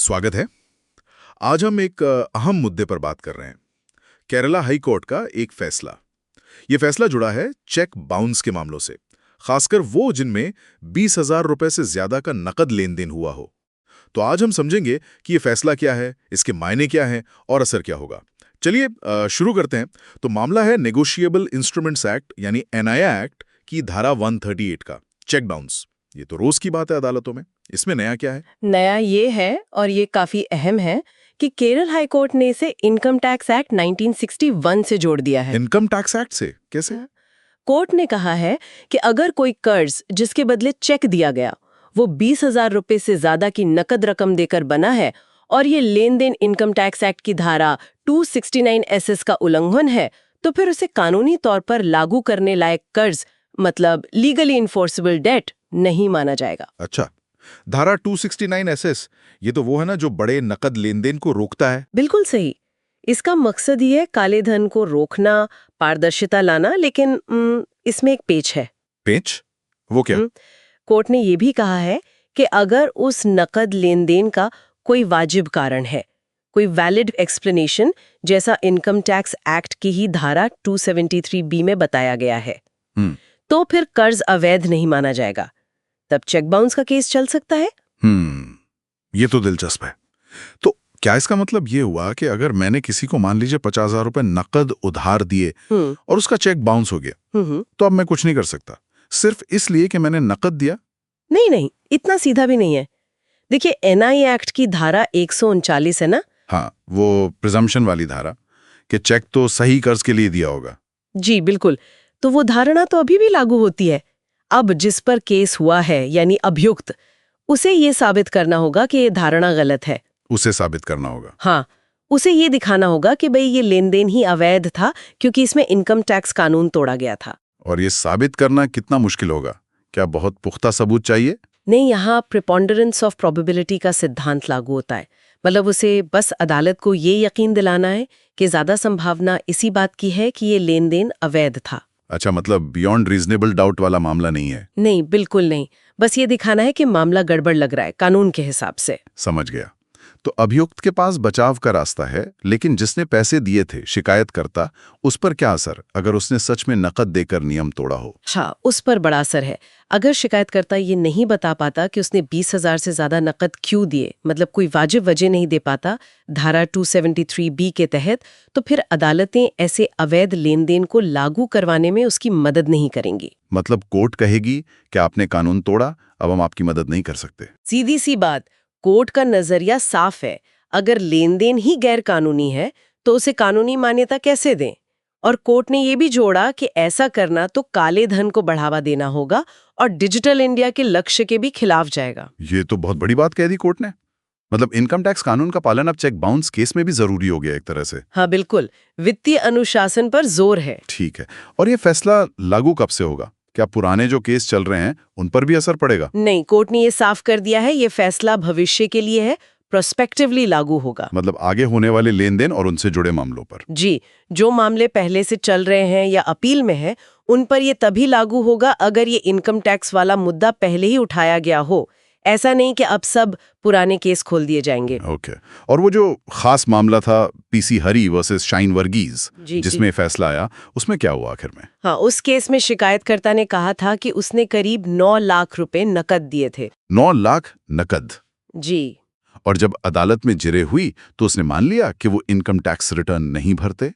स्वागत है। आज हम एक अहम मुद्दे पर बात कर रहे हैं। केरला हाई कोर्ट का एक फैसला। ये फैसला जुड़ा है चेक बाउंस के मामलों से, खासकर वो जिनमें 20,000 रुपए से ज्यादा का नकद लेन देन हुआ हो। तो आज हम समझेंगे कि ये फैसला क्या है, इसके मायने क्या हैं और असर क्या होगा। चलिए शुरू करते हैं। तो मामला है नेगोशिएबल इंस्ट्रूमेंट्स एक्ट यानी एनआईए एक्ट की धारा 138 का चेक बाउंस। ये तो रोज की बात है अदालतों में। इसमें नया क्या है? नया ये है, और ये काफी अहम है, कि केरल हाई कोर्ट ने इसे इनकम टैक्स एक्ट 1961 से जोड़ दिया है। इनकम टैक्स एक्ट से कैसे? कोर्ट ने कहा है कि अगर कोई कर्ज जिसके बदले चेक दिया गया वो 20,000 रुपए से ज्यादा की नकद रकम देकर बना है और ये लेन देन इनकम टैक्स एक्ट की धारा 269 एसएस का उल्लंघन है, तो फिर उसे कानूनी तौर पर लागू करने लायक कर्ज, मतलब लीगली इन्फोर्सेबल डेट, नहीं माना जाएगा। अच्छा, धारा 269 एसएस, ये तो वो है ना जो बड़े नकद लेन देन को रोकता है। बिल्कुल सही। इसका मकसद ये है काले धन को रोकना, पारदर्शिता लाना, लेकिन इसमें एक पेच है। पेच? वो क्या? कोर्ट ने ये भी कहा है कि अगर उस नकद लेन देन का कोई वाजिब कारण है, कोई वैलिड एक्सप्लेनेशन, जैसा इनकम टैक्स एक्ट की ही धारा 273 बी में बताया गया है, तो फिर कर्ज अवैध नहीं माना जाएगा। तब चेक बाउंस का केस चल सकता है। ये तो दिलचस्प है। तो क्या इसका मतलब ये हुआ कि अगर मैंने किसी को मान लीजिए 50,000 रुपए नकद उधार दिए और उसका चेक बाउंस हो गया, तो अब मैं कुछ नहीं कर सकता सिर्फ इसलिए कि मैंने नकद दिया? नहीं नहीं, इतना सीधा भी नहीं है। देखिए, एनआईए एक्ट की धारा 139 है ना। हाँ, वो प्रिजम्पशन वाली धारा कि चेक तो सही कर्ज के लिए दिया होगा। जी बिल्कुल। तो वो धारणा तो अभी भी लागू होती है। अब जिस पर केस हुआ है, यानी अभियुक्त, उसे ये साबित करना होगा कि ये धारणा गलत है। उसे साबित करना होगा? हाँ, उसे ये दिखाना होगा कि भाई ये लेन देन ही अवैध था क्योंकि इसमें इनकम टैक्स कानून तोड़ा गया था। और ये साबित करना कितना मुश्किल होगा? क्या बहुत पुख्ता सबूत चाहिए? नहीं, यहाँ प्रिपोंडरेंस ऑफ प्रोबेबिलिटी का सिद्धांत लागू होता है। मतलब उसे बस अदालत को ये यकीन दिलाना है कि ज्यादा संभावना इसी बात की है कि ये लेन देन अवैध था। अच्छा, मतलब बियॉन्ड रीजनेबल डाउट वाला मामला नहीं है? नहीं, बिल्कुल नहीं। बस ये दिखाना है कि मामला गड़बड़ लग रहा है कानून के हिसाब से। समझ गया। तो अभियुक्त के पास बचाव का रास्ता है, लेकिन जिसने पैसे दिए थे, शिकायतकर्ता, उस पर क्या असर अगर उसने सच में नकद देकर नियम तोड़ा हो? हाँ, उस पर बड़ा असर है। अगर शिकायतकर्ता ये नहीं बता पाता कि उसने 20,000 से ज्यादा नकद क्यों दिए, मतलब कोई वाजिब वजह नहीं दे पाता धारा 273 बी के तहत, तो फिर अदालतें ऐसे अवैध लेन देन को लागू करवाने में उसकी मदद नहीं करेंगी। मतलब कोर्ट कहेगी कि आपने कानून तोड़ा, अब हम आपकी मदद नहीं कर सकते। सीधी सी बात। कोर्ट का नजरिया साफ है। अगर लेन देन ही गैर कानूनी है तो उसे कानूनी मान्यता कैसे दें? और कोर्ट ने ये भी जोड़ा कि ऐसा करना तो काले धन को बढ़ावा देना होगा और डिजिटल इंडिया के लक्ष्य के भी खिलाफ जाएगा। ये तो बहुत बड़ी बात कह दी कोर्ट ने। मतलब इनकम टैक्स कानून का पालन अब चेक बाउंस केस में भी जरूरी हो गया एक तरह से। हाँ बिल्कुल, वित्तीय अनुशासन पर जोर है। ठीक है। और ये फैसला लागू कब से होगा? क्या पुराने जो केस चल रहे हैं उन पर भी असर पड़ेगा? नहीं, कोर्ट ने ये साफ कर दिया है, ये फैसला भविष्य के लिए है, प्रोस्पेक्टिवली लागू होगा। मतलब आगे होने वाले लेन देन और उनसे जुड़े मामलों पर? जी, जो मामले पहले से चल रहे हैं या अपील में हैं, उन पर ये तभी लागू होगा अगर ये इनकम टैक्स वाला मुद्दा पहले ही उठाया गया हो। ऐसा नहीं कि अब सब पुराने केस खोल दिए जाएंगे। ओके। और वो जो खास मामला था पीसी हरी वर्सेस शाइन वर्गीज, जिसमें फैसला आया, उसमें क्या हुआ आखिर में? हाँ, उस केस में शिकायतकर्ता ने कहा था कि उसने करीब 9 लाख रुपए नकद दिए थे। 9 लाख नकद? जी। और जब अदालत में जिरह हुई तो उसने मान लिया कि वो इनकम टैक्स रिटर्न नहीं भरते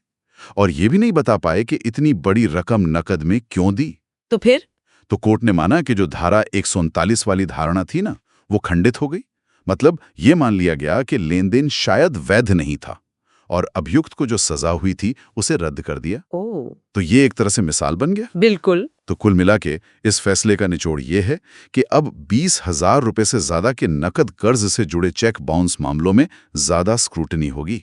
और ये भी नहीं बता पाए कि इतनी बड़ी रकम नकद में क्यों दी। तो फिर तो कोर्ट ने माना कि जो धारा 139 वाली धारणा थी ना, वो खंडित हो गई। मतलब ये मान लिया गया कि लेन देन शायद वैध नहीं था और अभियुक्त को जो सजा हुई थी उसे रद्द कर दिया। तो ये एक तरह से मिसाल बन गया। बिल्कुल। तो कुल मिला के इस फैसले का निचोड़ ये है कि अब 20,000 रुपए से ज्यादा के नकद कर्ज से जुड़े चेक बाउंस मामलों में ज्यादा स्क्रूटनी होगी।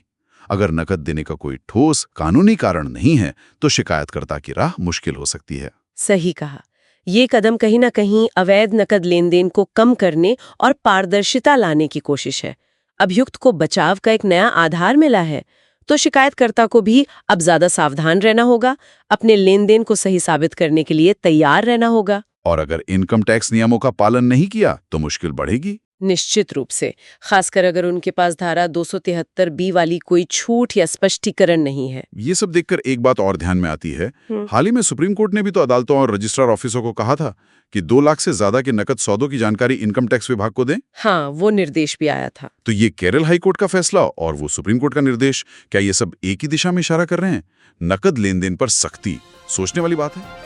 अगर नकद देने का कोई ठोस कानूनी कारण नहीं है तो शिकायतकर्ता की राह मुश्किल हो सकती है। सही कहा। ये कदम कहीं ना कहीं अवैध नकद लेन देन को कम करने और पारदर्शिता लाने की कोशिश है। अभियुक्त को बचाव का एक नया आधार मिला है, तो शिकायतकर्ता को भी अब ज्यादा सावधान रहना होगा, अपने लेन देन को सही साबित करने के लिए तैयार रहना होगा। और अगर इनकम टैक्स नियमों का पालन नहीं किया तो मुश्किल बढ़ेगी। निश्चित रूप से, खासकर अगर उनके पास धारा 273 वाली कोई छूट या स्पष्टीकरण नहीं है। ये सब देखकर एक बात और ध्यान में आती है। हाल ही में सुप्रीम कोर्ट ने भी तो अदालतों और रजिस्ट्रार ऑफिसों को कहा था कि 2 लाख से ज्यादा के नकद सौदों की जानकारी इनकम टैक्स विभाग को दें। हाँ, वो निर्देश भी आया था। तो ये केरल हाई कोर्ट का फैसला और वो सुप्रीम कोर्ट का निर्देश, क्या ये सब एक ही दिशा में इशारा कर रहे हैं? नकद लेन देन पर सख्ती, सोचने वाली बात है।